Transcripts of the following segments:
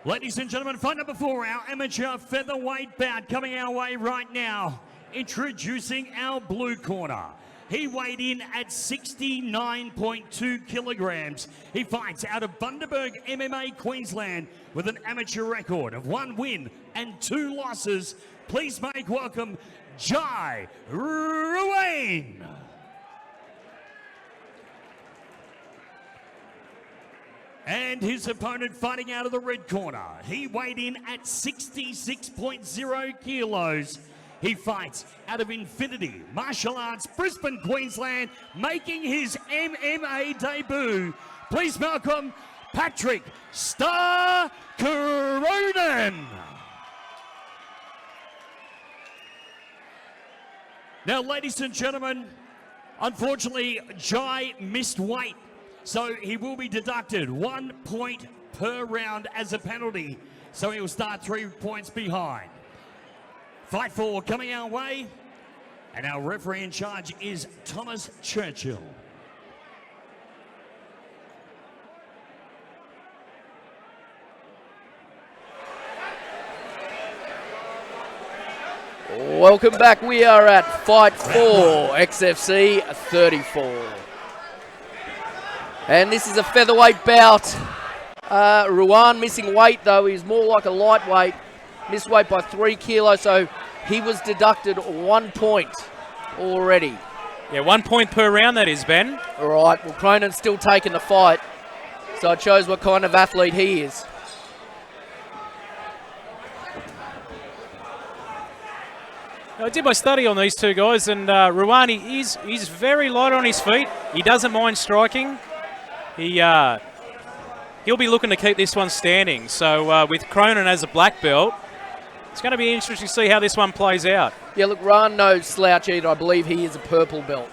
Ladies and gentlemen, fight number 4, our amateur featherweight bout coming our way right now. Introducing our blue corner. He weighed in at 69.2 kilograms. He fights out of Bundaberg MMA, Queensland, with an amateur record of 1 win and 2 losses. Please make welcome Jai Ruane. And his opponent fighting out of the red corner. He weighed in at 66.0 kilos. He fights out of Infinity Martial Arts, Brisbane, Queensland, making his MMA debut. Please welcome Patrick Star Cronin. Now, ladies and gentlemen, unfortunately, Jai missed weight, so he will be deducted 1 point per round as a penalty. So he will start 3 points behind. Fight 4 coming our way, and our referee in charge is Thomas Churchill. Welcome back. We are at Fight 4, XFC34. And this is a featherweight bout. Ruane missing weight, though. He's more like a lightweight. Missed weight by 3 kilos, so he was deducted 1 point already. Yeah, 1 point per round, that is, Ben. All right, well, Cronin's still taking the fight, so it shows what kind of athlete he is. I did my study on these two guys, and Ruane, he's very light on his feet. He doesn't mind striking. He'll be looking to keep this one standing. So with Cronin as a black belt, it's going to be interesting to see how this one plays out. Yeah, look, Ruane no slouch either. I believe he is a purple belt.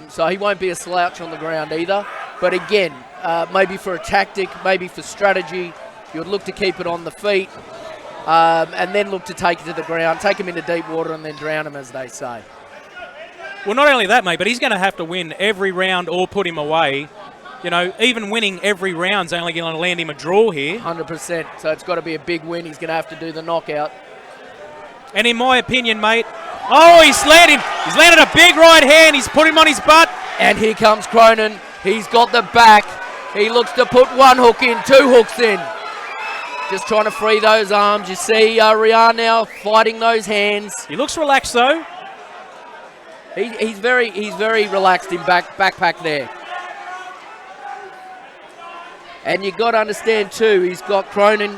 So he won't be a slouch on the ground either. But again, maybe for a tactic, maybe for strategy, you would look to keep it on the feet and then look to take it to the ground, take him into deep water and then drown him, as they say. Well, not only that, mate, but he's going to have to win every round or put him away. You know, even winning every round's only going to land him a draw here. 100%. So it's got to be a big win. He's going to have to do the knockout. And in my opinion, mate, oh, he's landed a big right hand. He's put him on his butt. And here comes Cronin. He's got the back. He looks to put 1 hook in, 2 hooks in. Just trying to free those arms. You see Ruane now fighting those hands. He looks relaxed, though. He's very relaxed in backpack there. And you got to understand too, he's got Cronin.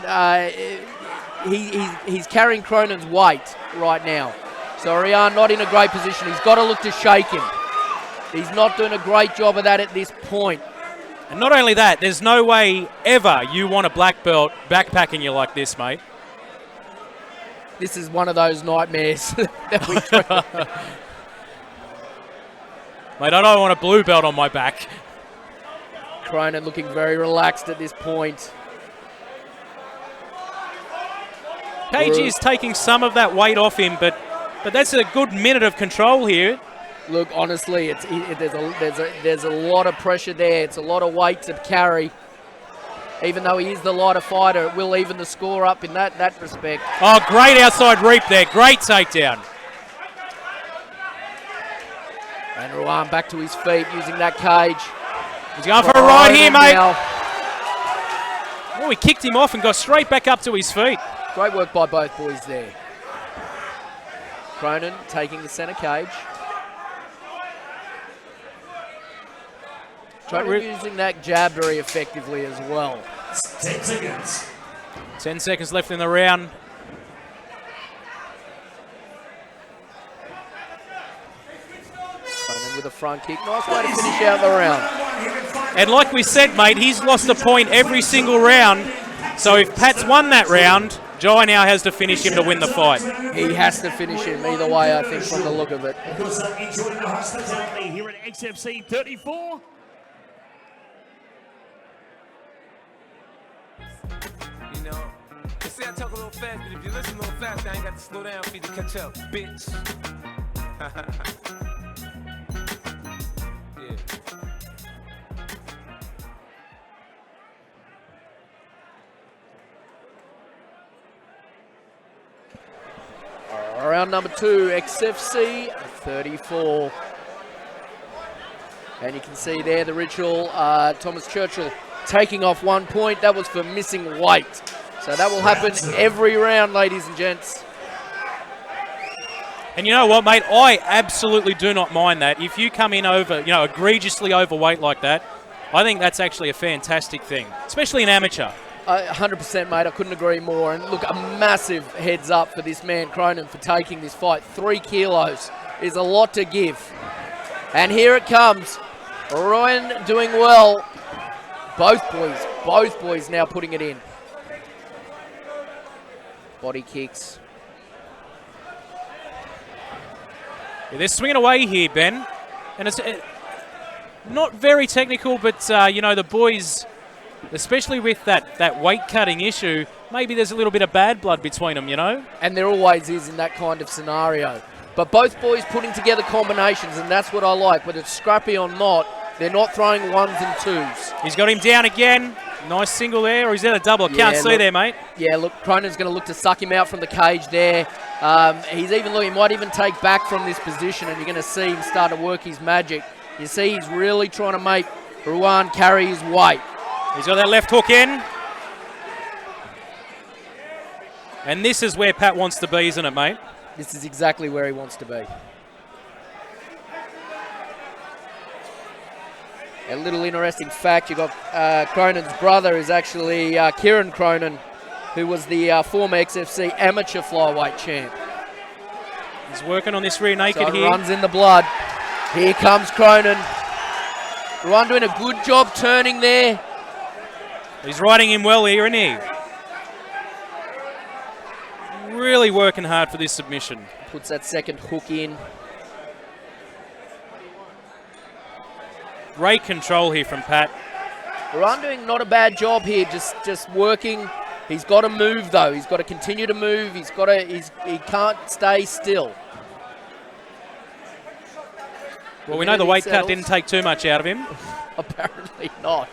He's carrying Cronin's weight right now. So Ruane not in a great position. He's got to look to shake him. He's not doing a great job of that at this point. And not only that, there's no way ever you want a black belt backpacking you like this, mate. This is one of those nightmares that we try. Mate, I don't want a blue belt on my back. Cronin looking very relaxed at this point. KG is taking some of that weight off him, but that's a good minute of control here. Look, honestly, there's a lot of pressure there. It's a lot of weight to carry. Even though he is the lighter fighter, it will even the score up in that respect. Oh, great outside reap there. Great takedown. And Ruane back to his feet using that cage. He's going for a ride here, mate. Oh, he kicked him off and got straight back up to his feet. Great work by both boys there. Cronin taking the center cage. Cronin using that jab very effectively as well. 10 seconds. 10 seconds left in the round. Cronin with a front kick. Nice way to finish out the round. And like we said, mate, he's lost a point every single round. So if Pat's won that round, Jai now has to finish him to win the fight. He has to finish him either way, I think, from the look of it. Because enjoying the hospitality here at XFC34. You know, they say I talk a little fast, but if you listen a little fast, I ain't got to slow down for you to catch up, bitch. round number 2, XFC34. And you can see there the ritual, Thomas Churchill taking off 1 point. That was for missing weight. So that will happen every round, ladies and gents. And you know what, mate? I absolutely do not mind that. If you come in over, egregiously overweight like that, I think that's actually a fantastic thing, especially an amateur. 100%, mate. I couldn't agree more. And look, a massive heads up for this man, Cronin, for taking this fight. 3 kilos is a lot to give. And here it comes. Ruane doing well. Both boys now putting it in. Body kicks. Yeah, they're swinging away here, Ben. And it's not very technical, but, the boys, especially with that weight-cutting issue, maybe there's a little bit of bad blood between them, And there always is in that kind of scenario. But both boys putting together combinations, and that's what I like. Whether it's scrappy or not, they're not throwing 1s and 2s. He's got him down again. Nice single there, or is that a double? I can't see there, mate. Yeah, look, Cronin's going to look to suck him out from the cage there. He might even take back from this position, and you're going to see him start to work his magic. You see he's really trying to make Ruane carry his weight. He's got that left hook in. And this is where Pat wants to be, isn't it, mate? This is exactly where he wants to be. A little interesting fact, you got Cronin's brother is actually Kieran Cronin, who was the former XFC amateur flyweight champ. He's working on this rear naked so here. Runs in the blood. Here comes Cronin. Ruane doing a good job turning there. He's riding him well here, isn't he? Really working hard for this submission. Puts that second hook in. Great control here from Pat. Ruane doing not a bad job here, just working. He's got to move though. He's got to continue to move. He can't stay still. Well, we know the weight cut didn't take too much out of him. Apparently not.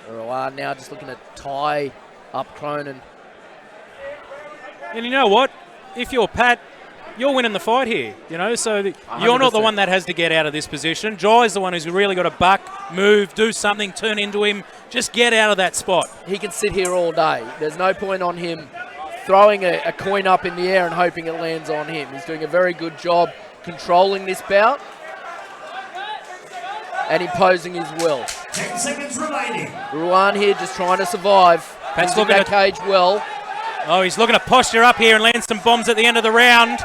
Ruane now just looking to tie up Cronin. And you know what? If you're Pat, you're winning the fight here, so you're not the one that has to get out of this position. Jai's the one who's really got to buck, move, do something, turn into him. Just get out of that spot. He can sit here all day. There's no point on him throwing a coin up in the air and hoping it lands on him. He's doing a very good job controlling this bout and imposing his will. 10 seconds remaining. Ruane here just trying to survive. Pat's looking at cage well. Oh, he's looking to posture up here and land some bombs at the end of the round.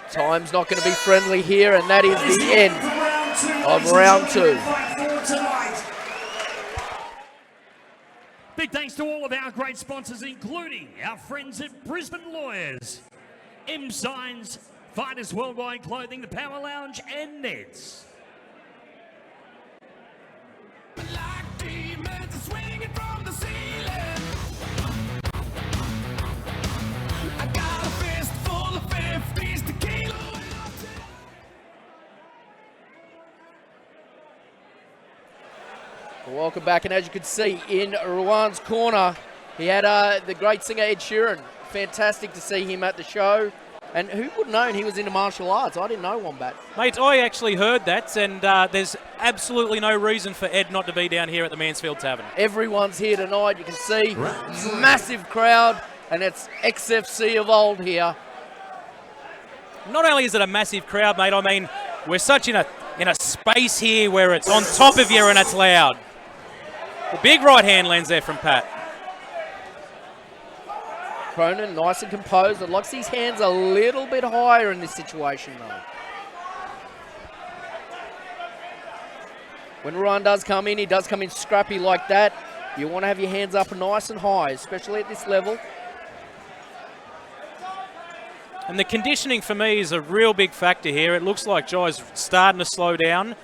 Time's not going to be friendly here, and that is the end of round 2. Big thanks to all of our great sponsors, including our friends at Brisbane Lawyers, M Signs, Fighters Worldwide Clothing, the Power Lounge, and Neds. Welcome back, and as you can see in Ruane's corner, he had the great singer Ed Sheeran. Fantastic to see him at the show. And who would have known he was into martial arts? I didn't know, Wombat. Mate, I actually heard that, and there's absolutely no reason for Ed not to be down here at the Mansfield Tavern. Everyone's here tonight, you can see. Massive crowd, and it's XFC of old here. Not only is it a massive crowd, mate, I mean, we're such in a space here where it's on top of you and it's loud. The big right hand lands there from Pat. Cronin nice and composed. It likes his hands a little bit higher in this situation though. When Ruane does come in, he does come in scrappy like that. You want to have your hands up nice and high, especially at this level. And the conditioning for me is a real big factor here. It looks like Jai's starting to slow down,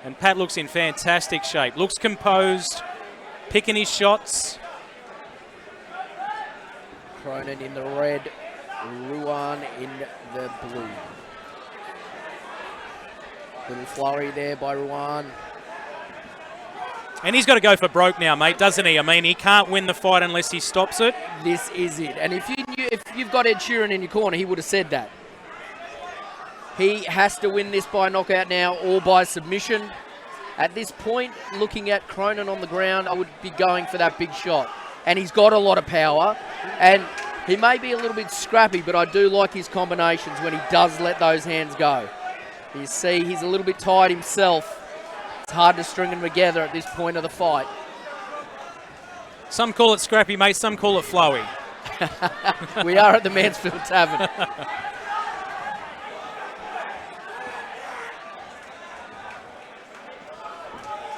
and Pat looks in fantastic shape. Looks composed, picking his shots. Cronin in the red, Ruane in the blue. Little flurry there by Ruane. And he's got to go for broke now, mate, doesn't he? I mean, he can't win the fight unless he stops it. This is it. And if you've got Ed Sheeran in your corner, he would have said that. He has to win this by knockout now or by submission. At this point, looking at Cronin on the ground, I would be going for that big shot. And he's got a lot of power. And he may be a little bit scrappy, but I do like his combinations when he does let those hands go. You see, he's a little bit tired himself. It's hard to string them together at this point of the fight. Some call it scrappy, mate. Some call it flowy. We are at the Mansfield Tavern.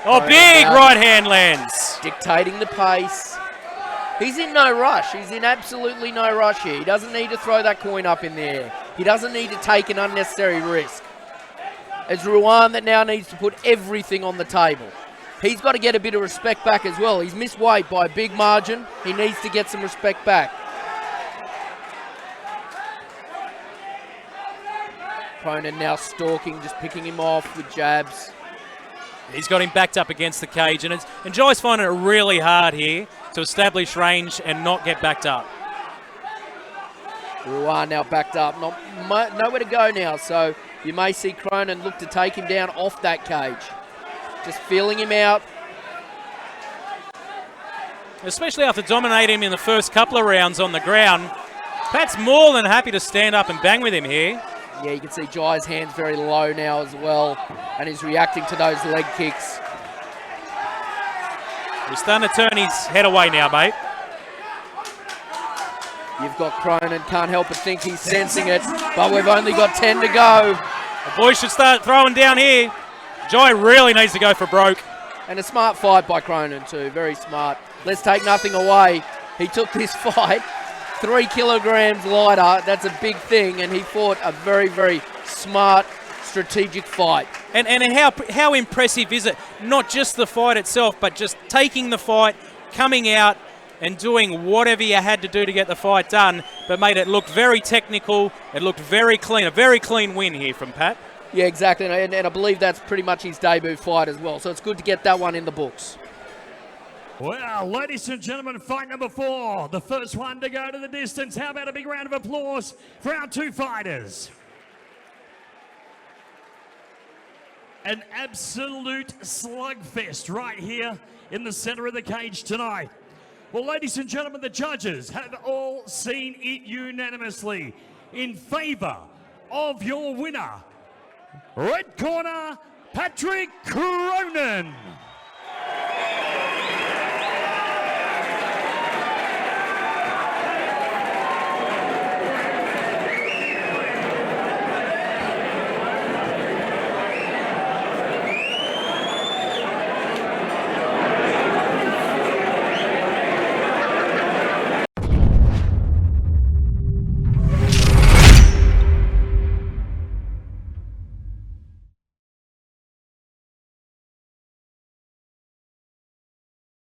Oh, big right hand lands. Dictating the pace. He's in no rush. He's in absolutely no rush here. He doesn't need to throw that coin up in the air. He doesn't need to take an unnecessary risk. It's Ruane that now needs to put everything on the table. He's got to get a bit of respect back as well. He's missed weight by a big margin. He needs to get some respect back. Cronin now stalking, just picking him off with jabs. He's got him backed up against the cage, and Jai's finding it really hard here to establish range and not get backed up. Ruane now backed up, nowhere to go now, so you may see Cronin look to take him down off that cage. Just feeling him out. Especially after dominating him in the first couple of rounds on the ground. Pat's more than happy to stand up and bang with him here. Yeah, you can see Jai's hands very low now as well, and he's reacting to those leg kicks. He's starting to turn his head away now, mate. You've got Cronin, can't help but think he's sensing it, but we've only got 10 to go. The boys should start throwing down here. Jai really needs to go for broke. And a smart fight by Cronin too, very smart. Let's take nothing away. He took this fight 3 kilograms lighter. That's a big thing, and he fought a very, very smart, strategic fight. And how impressive is it? Not just the fight itself, but just taking the fight, coming out, and doing whatever you had to do to get the fight done, but made it look very technical. It looked very clean. A very clean win here from Pat. Yeah, exactly, and I believe that's pretty much his debut fight as well, so it's good to get that one in the books. Well, ladies and gentlemen, fight number 4. The first one to go to the distance. How about a big round of applause for our 2 fighters? An absolute slugfest right here in the center of the cage tonight. Well, ladies and gentlemen, the judges have all seen it unanimously in favor of your winner, red corner, Patrick Cronin.